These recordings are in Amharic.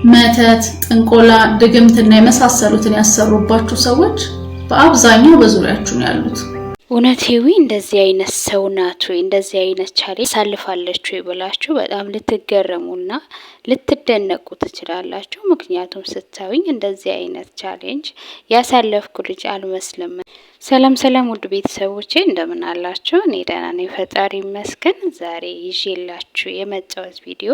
መተት፣ ጥንቆላ፣ ድግምትና የመሳሰሉትን ያሰሩባችሁ ሰዎች በአብዛኛው በዙሪያችሁ ነው ያሉት። እውነቴዊ እንደዚህ አይነት ሰው ናት ወይ እንደዚህ አይነት ቻሌንጅ ሳልፋለች ወይ ብላችሁ በጣም ልትገረሙና ልትደነቁ ትችላላችሁ። ምክንያቱም ስታዩኝ እንደዚህ አይነት ቻሌንጅ ያሳለፍኩ ልጅ አልመስልም። ሰላም ሰላም፣ ውድ ቤተሰቦቼ እንደምን አላችሁ? እኔ ደህና ነኝ፣ ፈጣሪ ይመስገን። ዛሬ ይዤላችሁ የመጣሁት ቪዲዮ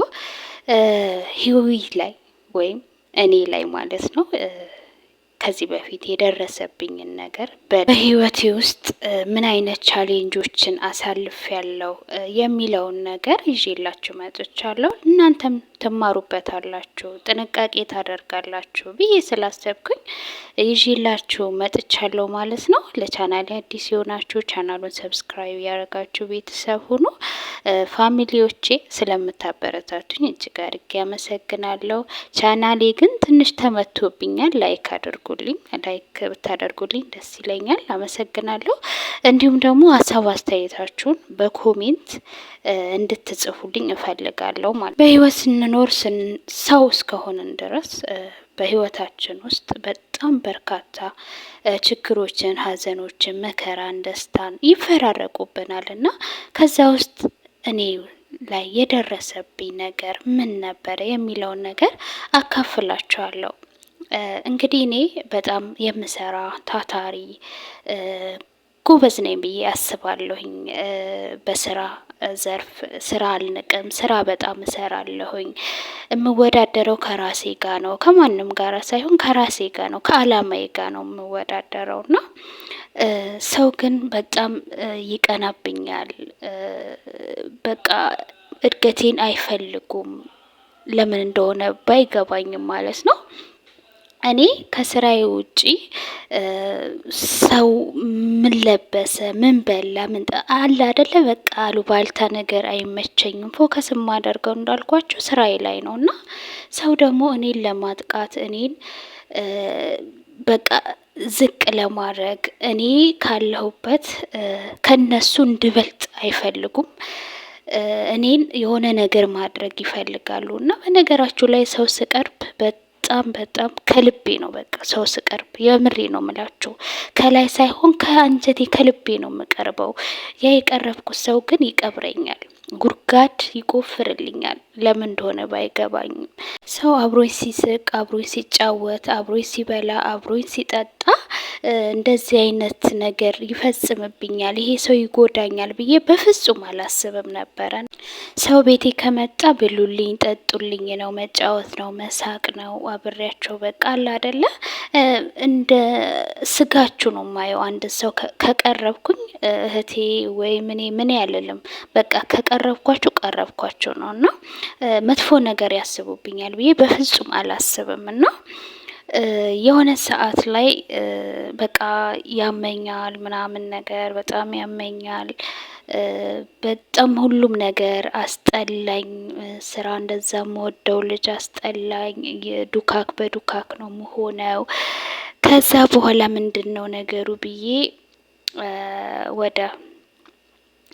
ህይወቴ ላይ ወይም እኔ ላይ ማለት ነው ከዚህ በፊት የደረሰብኝን ነገር በህይወቴ ውስጥ ምን አይነት ቻሌንጆችን አሳልፍ ያለው የሚለውን ነገር ይዤላችሁ መጥቻለሁ። እናንተም ትማሩበታላችሁ፣ ጥንቃቄ ታደርጋላችሁ ብዬ ስላሰብኩኝ ይዤላችሁ መጥቻለሁ ማለት ነው። ለቻናሌ አዲስ የሆናችሁ ቻናሉን ሰብስክራይብ ያደረጋችሁ ቤተሰብ ሁኑ። ፋሚሊዎቼ ስለምታበረታቱኝ እጅግ አድርጌ አመሰግናለሁ። ቻናሌ ግን ትንሽ ተመቶብኛል። ላይክ አድርጉልኝ፣ ላይክ ብታደርጉልኝ ደስ ይለኛል። አመሰግናለሁ። እንዲሁም ደግሞ ሀሳብ አስተያየታችሁን በኮሜንት እንድትጽፉልኝ እፈልጋለሁ። ማለት በህይወት ስንኖር ሰው እስከሆንን ድረስ በህይወታችን ውስጥ በጣም በርካታ ችግሮችን፣ ሀዘኖችን፣ መከራን፣ ደስታን ይፈራረቁብናል እና ከዛ ውስጥ እኔ ላይ የደረሰብኝ ነገር ምን ነበረ የሚለውን ነገር አካፍላችኋለሁ። እንግዲህ እኔ በጣም የምሰራ ታታሪ ጎበዝ ነኝ ብዬ አስባለሁኝ። በስራ ዘርፍ ስራ አልንቅም፣ ስራ በጣም እሰራለሁኝ። የምወዳደረው ከራሴ ጋር ነው፣ ከማንም ጋር ሳይሆን ከራሴ ጋር ነው፣ ከአላማዬ ጋር ነው የምወዳደረው እና ሰው ግን በጣም ይቀናብኛል። በቃ እድገቴን አይፈልጉም። ለምን እንደሆነ ባይገባኝም ማለት ነው። እኔ ከስራዬ ውጪ ሰው ምን ለበሰ፣ ምን በላ፣ ምን አለ አይደለ፣ በቃ አሉባልታ ነገር አይመቸኝም። ፎከስ የማደርገው እንዳልኳችሁ ስራዬ ላይ ነው እና ሰው ደግሞ እኔን ለማጥቃት እኔን በቃ ዝቅ ለማድረግ እኔ ካለሁበት ከነሱ እንድበልጥ አይፈልጉም። እኔን የሆነ ነገር ማድረግ ይፈልጋሉ እና በነገራችሁ ላይ ሰው ስቀርብ በጣም ከልቤ ነው። በቃ ሰው ስቀርብ የምሬ ነው ምላችሁ፣ ከላይ ሳይሆን ከአንጀቴ ከልቤ ነው የምቀርበው። ያ የቀረብኩት ሰው ግን ይቀብረኛል፣ ጉድጓድ ይቆፍርልኛል። ለምን እንደሆነ ባይገባኝም ሰው አብሮኝ ሲስቅ፣ አብሮኝ ሲጫወት፣ አብሮኝ ሲበላ፣ አብሮኝ ሲጠጣ እንደዚህ አይነት ነገር ይፈጽምብኛል፣ ይሄ ሰው ይጎዳኛል ብዬ በፍጹም አላስብም ነበረ። ሰው ቤቴ ከመጣ ብሉልኝ፣ ጠጡልኝ ነው፣ መጫወት ነው፣ መሳቅ ነው፣ አብሬያቸው በቃ አለ አይደለ፣ እንደ ስጋችሁ ነው ማየው። አንድ ሰው ከቀረብኩኝ እህቴ ወይ ምን ያለልም በቃ ከቀረብኳችሁ ቀረብኳችሁ ነው እና መጥፎ ነገር ያስቡብኛል ብዬ በፍጹም አላስብም እና የሆነ ሰዓት ላይ በቃ ያመኛል ምናምን ነገር በጣም ያመኛል። በጣም ሁሉም ነገር አስጠላኝ። ስራ እንደዛ የምወደው ልጅ አስጠላኝ። ዱካክ በዱካክ ነው የምሆነው። ከዛ በኋላ ምንድነው ነገሩ ብዬ ወደ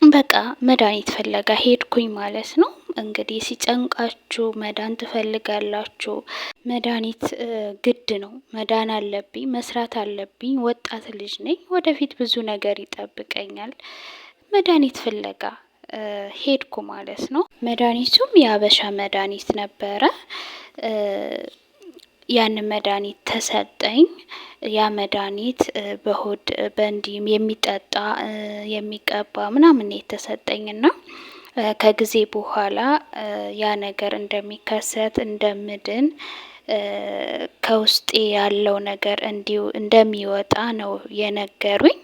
በቃ መድኃኒት ፍለጋ ሄድኩኝ ማለት ነው። እንግዲህ ሲጨንቃችሁ መዳን ትፈልጋላችሁ። መድኃኒት ግድ ነው። መዳን አለብኝ፣ መስራት አለብኝ። ወጣት ልጅ ነኝ፣ ወደፊት ብዙ ነገር ይጠብቀኛል። መድኃኒት ፍለጋ ሄድኩ ማለት ነው። መድኃኒቱም የአበሻ መድኃኒት ነበረ። ያን መድኃኒት ተሰጠኝ። ያ መድኃኒት በሆድ በእንዲም የሚጠጣ የሚቀባ ምናምን የተሰጠኝና ከጊዜ በኋላ ያ ነገር እንደሚከሰት እንደምድን ከውስጤ ያለው ነገር እንዲው እንደሚወጣ ነው የነገሩኝ።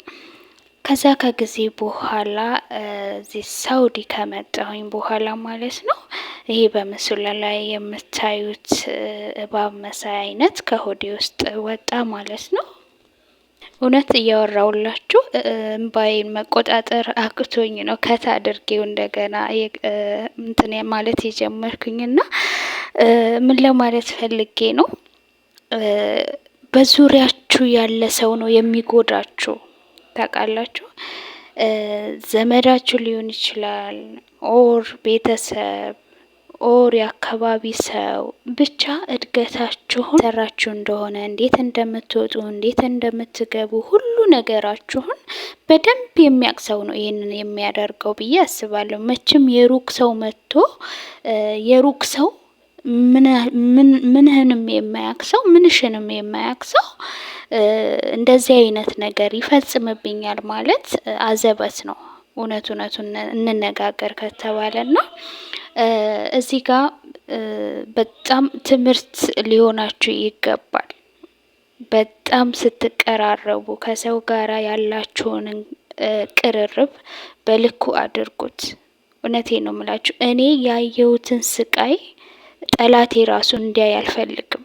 ከዛ ከጊዜ በኋላ እዚህ ሳውዲ ከመጣሁኝ በኋላ ማለት ነው ይሄ በምስሉ ላይ የምታዩት እባብ መሳይ አይነት ከሆዴ ውስጥ ወጣ ማለት ነው። እውነት እያወራውላችሁ እምባዬን መቆጣጠር አቅቶኝ ነው ከታ አድርጌው እንደገና እንትን ማለት የጀመርኩኝና ምን ለማለት ፈልጌ ነው፣ በዙሪያችሁ ያለ ሰው ነው የሚጎዳችሁ። ታውቃላችሁ፣ ዘመዳችሁ ሊሆን ይችላል ኦር ቤተሰብ ኦር የአካባቢ ሰው ብቻ እድገታችሁን ሰራችሁ እንደሆነ እንዴት እንደምትወጡ እንዴት እንደምትገቡ ሁሉ ነገራችሁን በደንብ የሚያውቅ ሰው ነው ይሄንን የሚያደርገው ብዬ አስባለሁ። መቼም የሩቅ ሰው መጥቶ የሩቅ ሰው ምንህንም የማያውቅ ሰው ምንሽንም የማያውቅ ሰው እንደዚህ አይነት ነገር ይፈጽምብኛል ማለት አዘበት ነው። እውነቱን እንነጋገር ከተባለና እዚህ ጋር በጣም ትምህርት ሊሆናችሁ ይገባል። በጣም ስትቀራረቡ ከሰው ጋራ ያላችሁን ቅርርብ በልኩ አድርጉት። እውነቴን ነው የምላችሁ። እኔ ያየሁትን ስቃይ ጠላቴ ራሱ እንዲያይ አልፈልግም።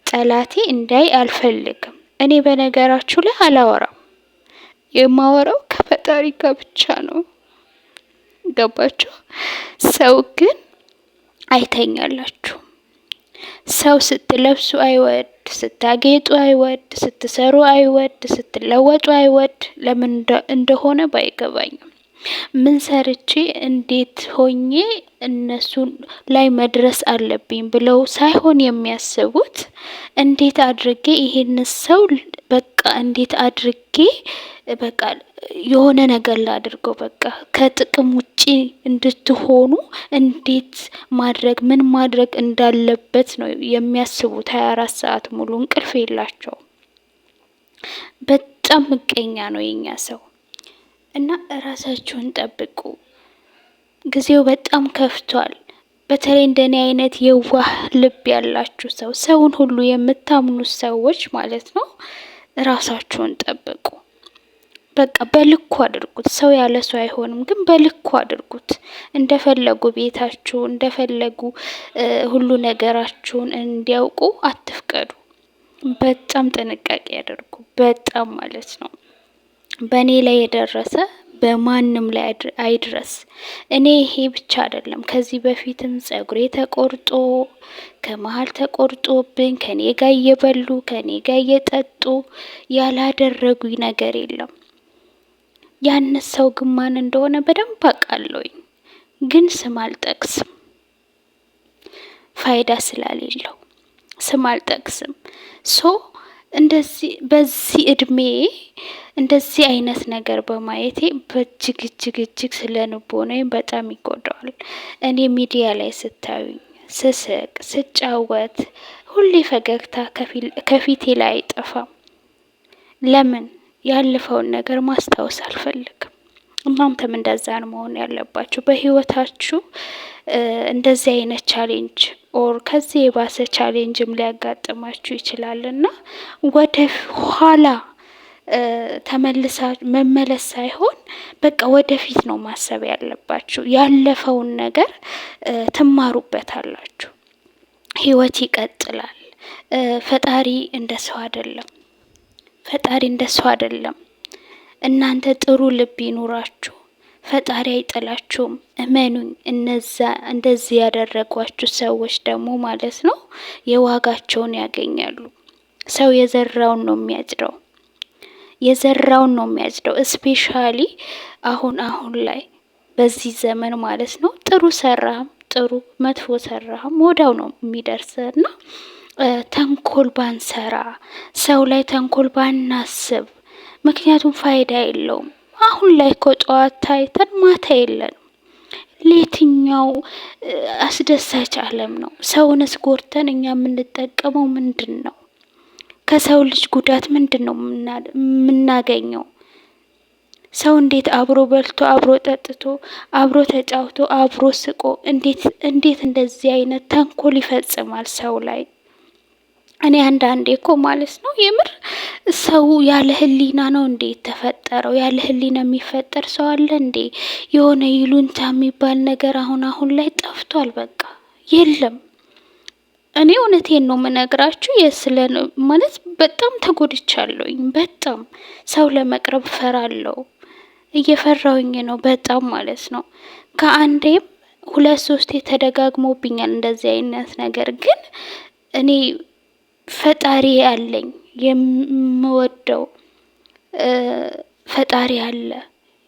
ጠላቴ እንዳይ አልፈልግም። እኔ በነገራችሁ ላይ አላወራም። የማወራው ከፈጣሪ ጋር ብቻ ነው። ገባችሁ? ሰው ግን አይተኛላችሁ። ሰው ስትለብሱ አይወድ፣ ስታጌጡ አይወድ፣ ስትሰሩ አይወድ፣ ስትለወጡ አይወድ። ለምን እንደሆነ ባይገባኝም ምን ሰርቼ እንዴት ሆኜ እነሱን ላይ መድረስ አለብኝ ብለው ሳይሆን የሚያስቡት እንዴት አድርጌ ይሄን ሰው በቃ እንዴት አድርጌ በቃ የሆነ ነገር ላድርገው፣ በቃ ከጥቅም ውጪ እንድትሆኑ እንዴት ማድረግ ምን ማድረግ እንዳለበት ነው የሚያስቡት። 24 ሰዓት ሙሉ እንቅልፍ የላቸው። በጣም ምቀኛ ነው የኛ ሰው እና ራሳችሁን ጠብቁ። ጊዜው በጣም ከፍቷል። በተለይ እንደኔ አይነት የዋህ ልብ ያላችሁ ሰውን ሁሉ የምታምኑት ሰዎች ማለት ነው፣ ራሳችሁን ጠብቁ። በቃ በልኩ አድርጉት። ሰው ያለ ሰው አይሆንም፣ ግን በልኩ አድርጉት። እንደፈለጉ ቤታችሁ እንደፈለጉ ሁሉ ነገራችሁን እንዲያውቁ አትፍቀዱ። በጣም ጥንቃቄ ያደርጉ። በጣም ማለት ነው። በእኔ ላይ የደረሰ በማንም ላይ አይድረስ። እኔ ይሄ ብቻ አይደለም፣ ከዚህ በፊትም ጸጉሬ ተቆርጦ ከመሀል ተቆርጦብኝ ከኔ ጋር እየበሉ ከኔ ጋር እየጠጡ ያላደረጉኝ ነገር የለም። ያን ሰው ግን ማን እንደሆነ በደንብ አውቃለሁኝ፣ ግን ስም አልጠቅስም። ፋይዳ ስላሌለው ስም አልጠቅስም። እንደዚህ በዚህ እድሜ እንደዚህ አይነት ነገር በማየቴ በእጅግ ስለንቦናዬ በጣም ይጎዳዋል። እኔ ሚዲያ ላይ ስታዩኝ ስስቅ ስጫወት ሁሌ ፈገግታ ከፊቴ ላይ አይጠፋም። ለምን? ያለፈውን ነገር ማስታወስ አልፈልግም። እናንተም እንደዛ ነው መሆን ያለባችሁ በህይወታችሁ። እንደዚህ አይነት ቻሌንጅ ኦር ከዚህ የባሰ ቻሌንጅም ሊያጋጥማችሁ ይችላልና ወደ ኋላ መመለስ ሳይሆን በቃ ወደፊት ነው ማሰብ ያለባችሁ። ያለፈውን ነገር ትማሩበታላችሁ። ህይወት ይቀጥላል። ፈጣሪ እንደሰው አይደለም። እናንተ ጥሩ ልብ ይኑራችሁ። ፈጣሪ አይጥላችሁም። እመኑኝ። እንደዚህ ያደረጓችሁ ሰዎች ደግሞ ማለት ነው የዋጋቸውን ያገኛሉ። ሰው የዘራውን ነው የሚያጭደው። እስፔሻሊ አሁን ላይ በዚህ ዘመን ማለት ነው ጥሩ ሰራህም ጥሩ መጥፎ ሰራህም ወዳው ነው የሚደርሰና ተንኮል ባንሰራ፣ ሰው ላይ ተንኮል ባናስብ። ምክንያቱም ፋይዳ የለውም። አሁን ላይ እኮ ጠዋት ታይተን ማታ የለንም። ለየትኛው አስደሳች ዓለም ነው? ሰውንስ ጎርተን እኛ የምንጠቀመው ምንድን ነው? ከሰው ልጅ ጉዳት ምንድን ነው የምናገኘው? ሰው እንዴት አብሮ በልቶ አብሮ ጠጥቶ አብሮ ተጫውቶ አብሮ ስቆ እንዴት እንደዚህ አይነት ተንኮል ይፈጽማል ሰው ላይ? እኔ አንዳንዴ እኮ ማለት ነው የምር ሰው ያለ ህሊና ነው እንዴ ተፈጠረው? ያለ ህሊና የሚፈጠር ሰው አለ እንዴ? የሆነ ይሉንታ የሚባል ነገር አሁን ላይ ጠፍቷል። በቃ የለም። እኔ እውነቴን ነው የምነግራችሁ። ማለት በጣም ተጎድቻለሁኝ። በጣም ሰው ለመቅረብ ፈራለሁ። እየፈራሁኝ ነው በጣም ማለት ነው። ከአንዴም 2-3 ተደጋግሞብኛል እንደዚህ አይነት ነገር። ግን እኔ ፈጣሪ አለኝ፣ የምወደው ፈጣሪ አለ፣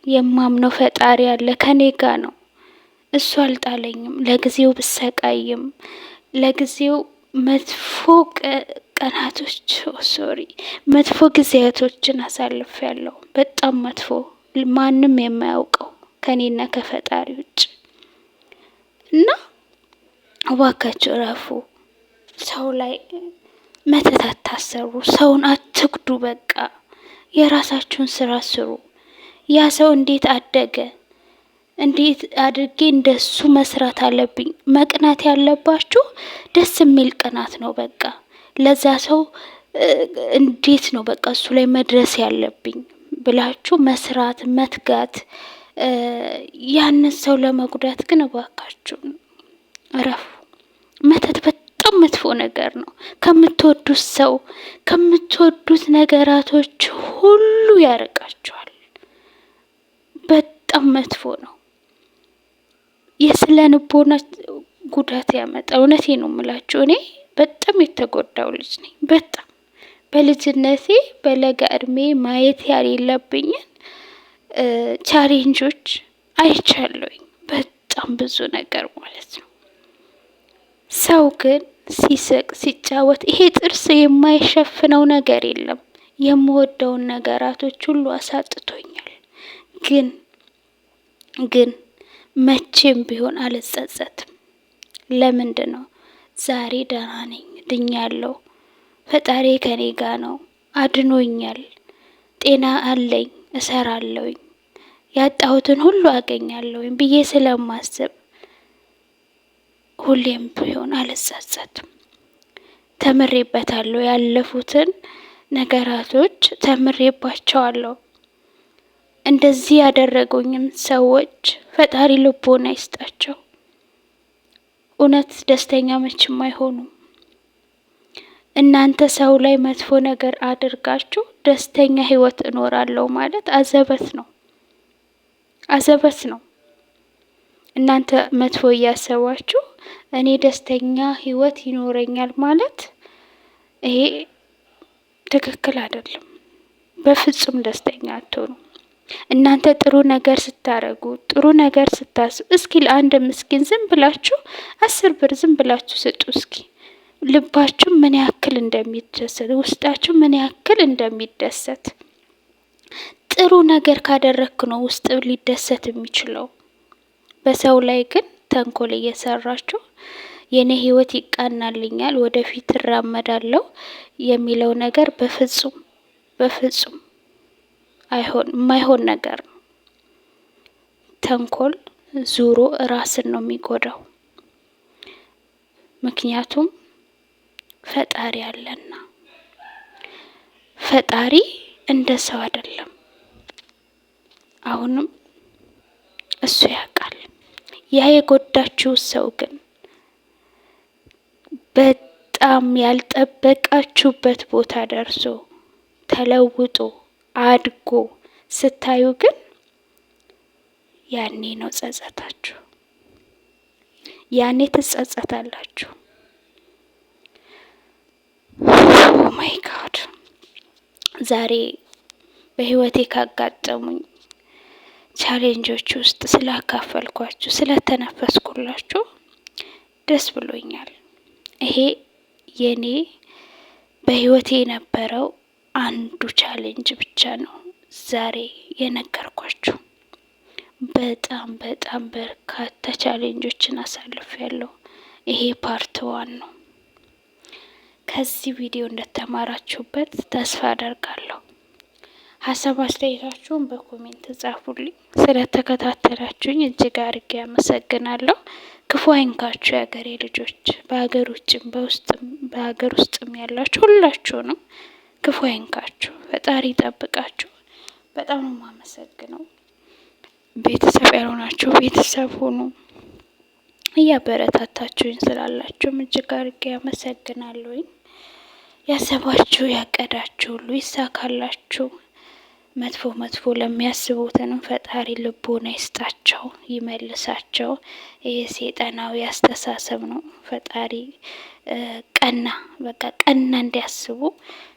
የማምነው ፈጣሪ አለ፣ ከኔ ጋር ነው። እሱ አልጣለኝም። ለጊዜው ብሰቃይም ለጊዜው መጥፎ ቀናቶች መጥፎ ጊዜያቶችን አሳልፌያለሁ። በጣም መጥፎ፣ ማንም የማያውቀው ከኔና ከፈጣሪ ውጭ እና እባካችሁ ረፉ። ሰው ላይ መተት አታሰሩ። ሰውን አትጉዱ። በቃ የራሳችሁን ስራ ስሩ። ያ ሰው እንዴት አደገ፣ እንዴት አድርጌ እንደሱ መስራት አለብኝ። መቅናት ያለባችሁ ደስ የሚል ቅናት ነው። በቃ ለዛ ሰው እንዴት ነው በቃ እሱ ላይ መድረስ ያለብኝ ብላችሁ መስራት፣ መትጋት። ያንን ሰው ለመጉዳት ግን እባካችሁ እረፉ። መተት በጣም መጥፎ ነገር ነው። ከምትወዱት ሰው ከምትወዱት ነገራቶች ሁሉ ያርቃችኋል። በጣም መጥፎ ነው። የስነ ልቦና ጉዳት ያመጣል። እውነቴ ነው የምላችሁ። እኔ በጣም የተጎዳው ልጅ ነኝ። በጣም በልጅነቴ በለጋ እድሜ ማየት ያሌለብኝን ቻሌንጆች አይቻለሁኝ። በጣም ብዙ ነገር ማለት ነው። ሰው ግን ሲስቅ ሲጫወት ይሄ ጥርስ የማይሸፍነው ነገር የለም። የምወደውን ነገራቶች ሁሉ አሳጥቶኛል። ግን መቼም ቢሆን አልጸጸትም። ለምንድን ነው? ዛሬ ደህና ነኝ፣ ድኛለሁ። ፈጣሪ ከኔ ጋር ነው፣ አድኖኛል። ጤና አለኝ፣ እሰራለሁኝ፣ ያጣሁትን ሁሉ አገኛለሁኝ ብዬ ስለማስብ ሁሌም ቢሆን አልጸጸትም። ተምሬበታለሁ። ያለፉትን ነገራቶች ተምሬባቸዋለሁ። እንደዚህ ያደረጉኝም ሰዎች ፈጣሪ ልቦና ይስጣቸው። እውነት ደስተኛ መቼም አይሆኑም። እናንተ ሰው ላይ መጥፎ ነገር አድርጋችሁ ደስተኛ ህይወት እኖራለሁ ማለት አዘበት ነው፣ አዘበት ነው። እናንተ መጥፎ እያሰባችሁ እኔ ደስተኛ ህይወት ይኖረኛል ማለት ይሄ ትክክል አይደለም። በፍጹም ደስተኛ አትሆኑ። እናንተ ጥሩ ነገር ስታረጉ፣ ጥሩ ነገር ስታስቡ፣ እስኪ ለአንድ ምስኪን ዝም ብላችሁ 10 ብር ዝም ብላችሁ ስጡ። እስኪ ልባችሁ ምን ያክል እንደሚደሰት፣ ውስጣችሁ ምን ያክል እንደሚደሰት። ጥሩ ነገር ካደረክ ነው ውስጥ ሊደሰት የሚችለው። በሰው ላይ ግን ተንኮል እየሰራችሁ የኔ ህይወት ይቃናልኛል፣ ወደፊት እራመዳለሁ የሚለው ነገር በፍጹም በፍጹም የማይሆን ነገር ነው። ተንኮል ዙሮ ራስን ነው የሚጎዳው። ምክንያቱም ፈጣሪ አለና፣ ፈጣሪ እንደ ሰው አይደለም። አሁንም እሱ ያውቃል። ያ የጎዳችሁ ሰው ግን በጣም ያልጠበቃችሁበት ቦታ ደርሶ ተለውጦ አድጎ ስታዩ ግን ያኔ ነው ጸጸታችሁ። ያኔ ትጸጸታላችሁ። ኦ ማይ ጋድ! ዛሬ በህይወቴ ካጋጠሙኝ ቻሌንጆች ውስጥ ስላካፈልኳችሁ፣ ስለተነፈስኩላችሁ ደስ ብሎኛል። ይሄ የኔ በህይወቴ የነበረው አንዱ ቻሌንጅ ብቻ ነው ዛሬ የነገርኳችሁ። በጣም በጣም በርካታ ቻሌንጆችን አሳልፌያለሁ። ይሄ ፓርት 1 ነው። ከዚህ ቪዲዮ እንደተማራችሁበት ተስፋ አደርጋለሁ። ሀሳብ አስተያየታችሁን በኮሜንት ጻፉልኝ። ስለተከታተላችሁኝ እጅግ አድርጌ አመሰግናለሁ። ክፉ አይንካችሁ የሀገሬ ልጆች፣ በሀገር ውጭም በሀገር ውስጥም ያላችሁ ሁላችሁንም ክፉ አይንካችሁ፣ ፈጣሪ ይጠብቃችሁ። በጣም ነው የማመሰግነው። ቤተሰብ ያልሆናችሁ ቤተሰብ ሁኑ። እያበረታታችሁኝ ስላላችሁም እጅግ አድርጌ አመሰግናለሁኝ። ያሰባችሁ ያቀዳችሁ ሁሉ ይሳካላችሁ። መጥፎ ለሚያስቡትንም ፈጣሪ ልቦና ይስጣቸው፣ ይመልሳቸው። ይሄ ሰይጣናዊ አስተሳሰብ ነው። ፈጣሪ ቀና እንዲያስቡ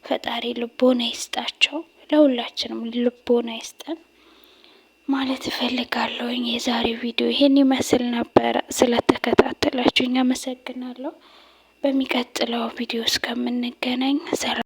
ፈጣሪ ልቦና ይስጣቸው። ለሁላችንም ልቦና ይስጠን። ማለት እፈልጋለሁኝ። የዛሬው ቪዲዮ ይሄን ይመስል ነበር። ስለተከታተላችሁኝ አመሰግናለሁ። በሚቀጥለው ቪዲዮ እስከምንገናኝ ሰላም።